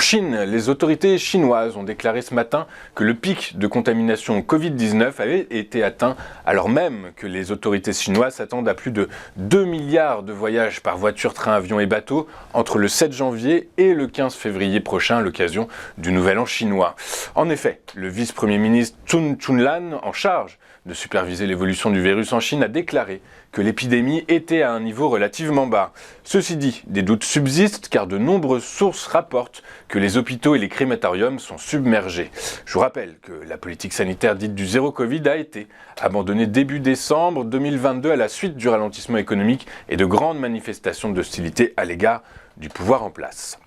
En Chine, les autorités chinoises ont déclaré ce matin que le pic de contamination au Covid-19 avait été atteint, alors même que les autorités chinoises s'attendent à plus de 2 milliards de voyages par voiture, train, avion et bateau entre le 7 janvier et le 15 février prochain à l'occasion du Nouvel An chinois. En effet, le vice-premier ministre Sun Chunlan, en charge de superviser l'évolution du virus en Chine, a déclaré que l'épidémie était à un niveau relativement bas. Ceci dit, des doutes subsistent car de nombreuses sources rapportent que les hôpitaux et les crématoriums sont submergés. Je vous rappelle que la politique sanitaire dite du zéro Covid a été abandonnée début décembre 2022 à la suite du ralentissement économique et de grandes manifestations d'hostilité à l'égard du pouvoir en place.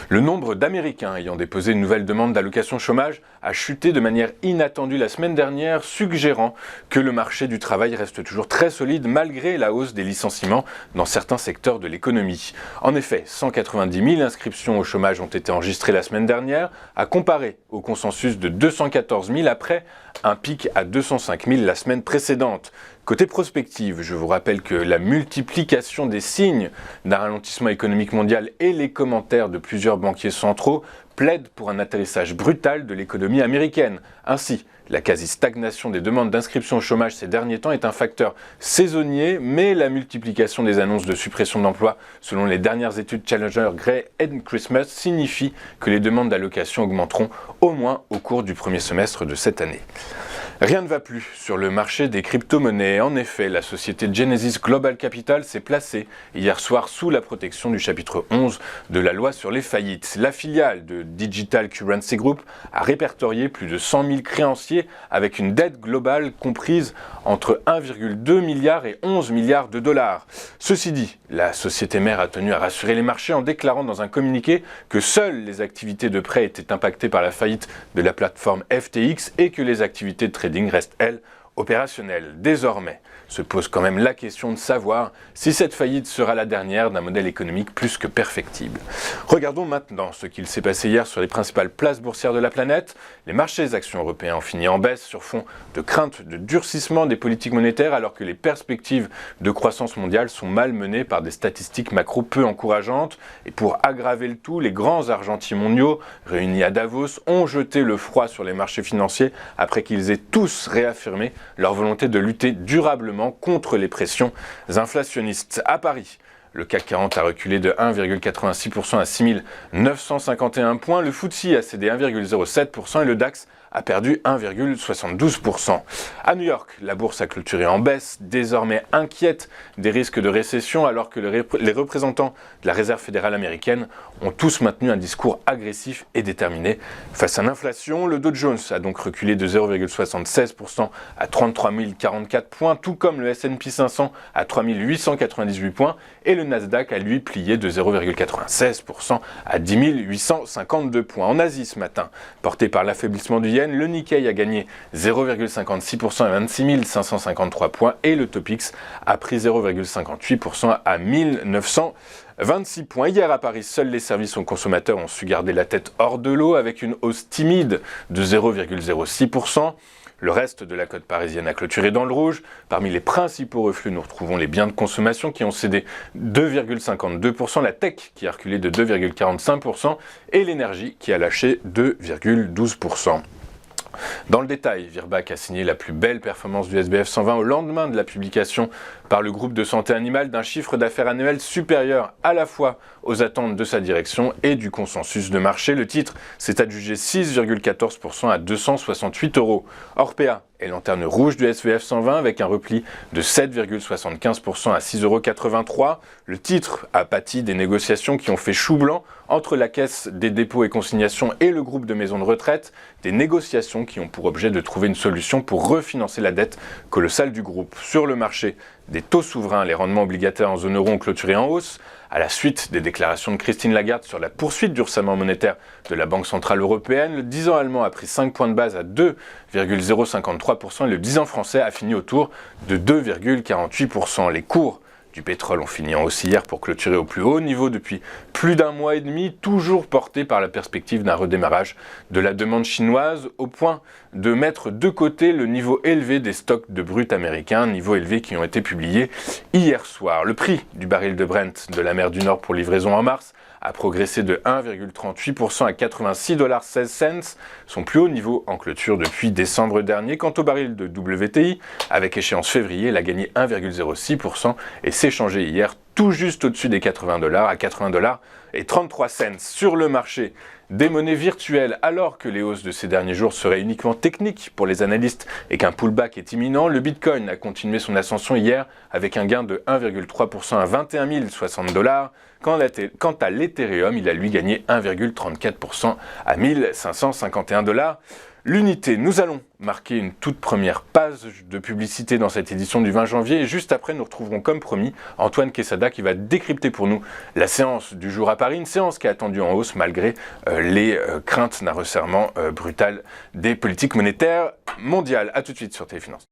Le nombre d'Américains ayant déposé une nouvelle demande d'allocation chômage a chuté de manière inattendue la semaine dernière, suggérant que le marché du travail reste toujours très solide malgré la hausse des licenciements dans certains secteurs de l'économie. En effet, 190 000 inscriptions au chômage ont été enregistrées la semaine dernière, à comparer au consensus de 214 000 après un pic à 205 000 la semaine précédente. Côté prospective, je vous rappelle que la multiplication des signes d'un ralentissement économique mondial et les commentaires de plusieurs banquiers centraux plaident pour un atterrissage brutal de l'économie américaine. Ainsi, la quasi-stagnation des demandes d'inscription au chômage ces derniers temps est un facteur saisonnier, mais la multiplication des annonces de suppression d'emplois, selon les dernières études Challenger, Gray and Christmas, signifie que les demandes d'allocation augmenteront au moins au cours du premier semestre de cette année. Rien ne va plus sur le marché des crypto-monnaies. En effet, la société Genesis Global Capital s'est placée hier soir sous la protection du chapitre 11 de la loi sur les faillites. La filiale de Digital Currency Group a répertorié plus de 100 000 créanciers avec une dette globale comprise entre 1,2 milliard et 11 milliards de dollars. Ceci dit, la société mère a tenu à rassurer les marchés en déclarant dans un communiqué que seules les activités de prêt étaient impactées par la faillite de la plateforme FTX et que les activités de trading reste, elle, opérationnelle. Désormais, se pose quand même la question de savoir si cette faillite sera la dernière d'un modèle économique plus que perfectible. Regardons maintenant ce qu'il s'est passé hier sur les principales places boursières de la planète. Les marchés des actions européens ont fini en baisse sur fond de crainte de durcissement des politiques monétaires alors que les perspectives de croissance mondiale sont malmenées par des statistiques macro peu encourageantes. Et pour aggraver le tout, les grands argentiers mondiaux réunis à Davos ont jeté le froid sur les marchés financiers après qu'ils aient tous réaffirmé leur volonté de lutter durablement contre les pressions inflationnistes. À Paris, le CAC 40 a reculé de 1,86% à 6 951 points, le FTSE a cédé 1,07% et le DAX a perdu 1,72%. À New York, la bourse a clôturé en baisse, désormais inquiète des risques de récession alors que les représentants de la Réserve fédérale américaine ont tous maintenu un discours agressif et déterminé. Face à l'inflation, le Dow Jones a donc reculé de 0,76% à 33 044 points, tout comme le S&P 500 à 3 898 points et le Nasdaq a lui plié de 0,96% à 10 852 points. En Asie ce matin, porté par l'affaiblissement du yen, le Nikkei a gagné 0,56% à 26 553 points et le Topix a pris 0,58% à 1926 points. Hier à Paris, seuls les services aux consommateurs ont su garder la tête hors de l'eau avec une hausse timide de 0,06%. Le reste de la côte parisienne a clôturé dans le rouge. Parmi les principaux reflux, nous retrouvons les biens de consommation qui ont cédé 2,52%, la tech qui a reculé de 2,45% et l'énergie qui a lâché 2,12%. Dans le détail, Virbac a signé la plus belle performance du SBF 120 au lendemain de la publication par le groupe de santé animale d'un chiffre d'affaires annuel supérieur à la fois aux attentes de sa direction et du consensus de marché. Le titre s'est adjugé 6,14% à 268 €. Orpea est lanterne rouge du SBF 120 avec un repli de 7,75% à 6,83 €. Le titre a pâti des négociations qui ont fait chou blanc entre la Caisse des dépôts et consignations et le groupe de maisons de retraite, des négociations qui ont pour objet de trouver une solution pour refinancer la dette colossale du groupe. Sur le marché des taux souverains, les rendements obligataires en zone euro ont clôturé en hausse, à la suite des déclarations de Christine Lagarde sur la poursuite du resserrement monétaire de la Banque centrale européenne. Le 10 ans allemand a pris 5 points de base à 2,053% et le 10 ans français a fini autour de 2,48%. Les cours du pétrole ont fini en hausse hier pour clôturer au plus haut niveau depuis plus d'un mois et demi, toujours porté par la perspective d'un redémarrage de la demande chinoise au point de mettre de côté le niveau élevé des stocks de brut américains, niveau élevé qui ont été publiés hier soir. Le prix du baril de Brent de la mer du Nord pour livraison en mars a progressé de 1,38% à 86,16 $, son plus haut niveau en clôture depuis décembre dernier. Quant au baril de WTI, avec échéance février, il a gagné 1,06% et s'est changé hier tout juste au-dessus des 80 $, à 80,33 $. Sur le marché des monnaies virtuelles, alors que les hausses de ces derniers jours seraient uniquement techniques pour les analystes et qu'un pullback est imminent, le Bitcoin a continué son ascension hier avec un gain de 1,3% à 21 060 $. Quant à l'Ethereum, il a lui gagné 1,34% à 1551 $. L'unité, nous allons marquer une toute première page de publicité dans cette édition du 20 janvier et juste après nous retrouverons comme promis Antoine Quesada qui va décrypter pour nous la séance du jour à Paris, une séance qui est attendue en hausse malgré les craintes d'un resserrement brutal des politiques monétaires mondiales. A tout de suite sur Téléfinance.